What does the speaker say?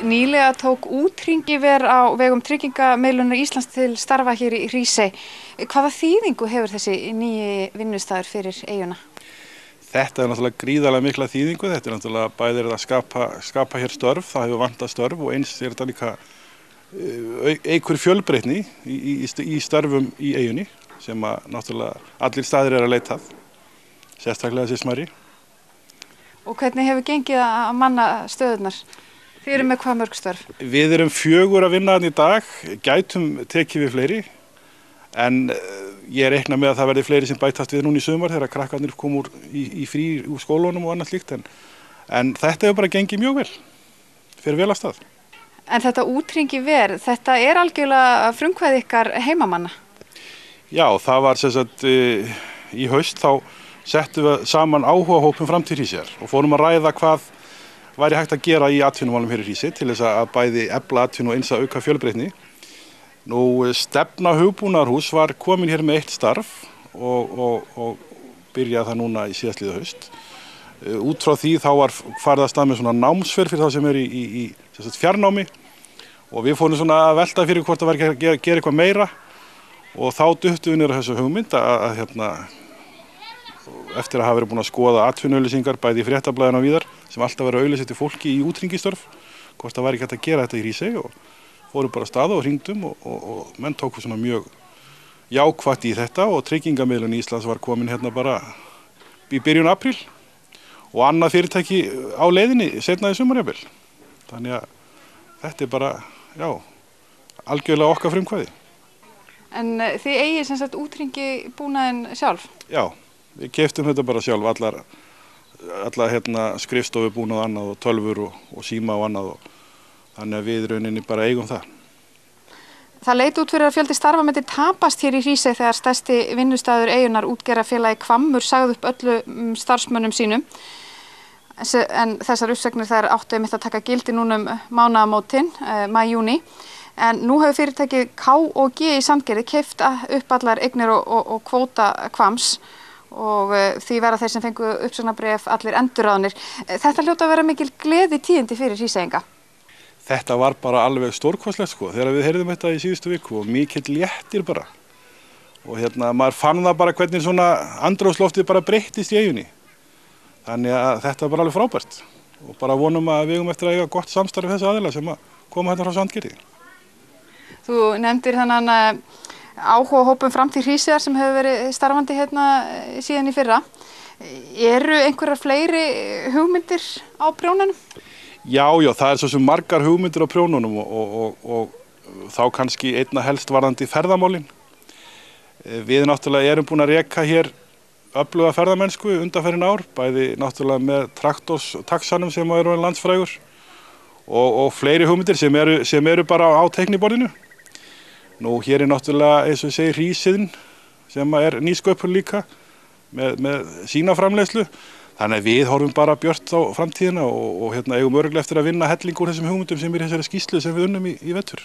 Nýlega tók úthringiver á vegum Tryggingamiðlunar Íslands til starfa hér í Hrísey. Hvaða þýðingu hefur þessi nýji vinnustaður fyrir eyjuna? Þetta er náttúrulega gríðarlega mikla þýðingu. Þetta er náttúrulega bæðir að skapa hér störf, það hefur vantað störf og eins er þetta líka eykur fjölbreytni í störfum í eyjunni sem að náttúrulega allir staðir að leita að, sérstaklega þessi smærri. Og hvernig hefur gengið að manna stöðurnar? Þið eru með hvað mörg störf? Við erum 4 að vinna þarna í dag, gætum tekið við fleiri, en ég reikna með að það verði fleiri sem bætast við núna í sumar þegar krakkarnir koma í frí úr skólunum og annað slíkt, en þetta hefur bara gengið mjög vel, fyrir vel af stað. En þetta úthringiver, þetta er algjörlega frumkvæði ykkar heimamanna? Já, það var sem sagt í haust þá settum við saman áhugahópum framtíð Hríseyjar og fórum að ræða hvað væri hægt að gera í atvinnumálum hér í Hrísey til þess að bæði efla atvinnu og eins að auka fjölbreytni. Nú, stefna hugbúnaðarhús var komin hér með eitt starf og byrjaði það núna í síðastliðið haust. Út frá því þá var farið af stað með svona námsferð fyrir þá sem er í fjarnámi og við fórum svona að velta fyrir hvort það væri að gera eitthvað meira og þá duttum við niður á þessu hugmynd að eftir að hafa verið búin að skoða atvinnuauglýsingar bæði í Fréttablaðinu og víðar sem alltaf verið að auglýsa til fólki í úthringistörf hvort það væri ekki hægt að gera þetta í Hrísey og fórum bara af stað og hringdum og menn tóku svona mjög jákvætt í þetta og Tryggingamiðlun Íslands var komin hérna bara í byrjun apríl og annað fyrirtæki á leiðinni seinna í sumar jafnvel. Þannig að þetta er bara, já, algjörlega okkar frumkvæði. En þið eigið sem sagt úthringibúnaðinn sjálf? Já. Við keyptum þetta bara sjálf, alla skrifstofubúnað og annað og tölvur og síma og annað og þannig að við rauninni bara eigum það. Það leit út fyrir að fjöldi starfa myndi tapast hér í Hrísey þegar stærsti vinnustaður eyjunnar útgerðarfélagi Hvammur sagði upp öllum starfsmönnum sínum. En þessar uppsagnir þær áttu einmitt að taka gildi núna mánaðamótin, maí-júní. En nú hefur fyrirtækið K&G í Sandgerði keypt upp allar eignir og kvóta Hvamms og því verða þeir sem fengu uppsagnarbréf allir endurráðnir. Þetta hljóta að vera mikil gleði tíðindi fyrir hríseyinga. Þetta var bara alveg stórkostlegt þegar við heyrðum þetta í síðustu viku og mikill léttir bara. Og maður fann það bara hvernig svona andrúmsloftið bara breyttist í eyjunni. Þannig að þetta er bara alveg frábært og bara vonum að við eigum eftir að eiga gott samstarf þessi aðila sem að koma hérna frá Sandgerði. Þú nefndir þannig áhugahópum framtíð Hríseyjar sem hefur verið starfandi hérna síðan í fyrra. Eru einhverjar fleiri hugmyndir á prjónunum? Já, það er svo sem margar hugmyndir á prjónunum og þá kannski einna helst varðandi ferðamálin. Við náttúrulega erum búin að reka hér öfluga ferðamennsku undanfarin ár, bæði náttúrulega með Traktors-taxanum sem eru landsfrægur og fleiri hugmyndir sem eru bara á teikniborðinu. Nú, hér er náttúrulega, eins og ég segi, Hríseyinn sem er nýsköpun líka með sína framleiðslu. Þannig að við horfum bara björt á framtíðina og eigum örugglega eftir að vinna helling úr þessum hugmyndum sem er í þessari skýrslu sem við unnum í vetur.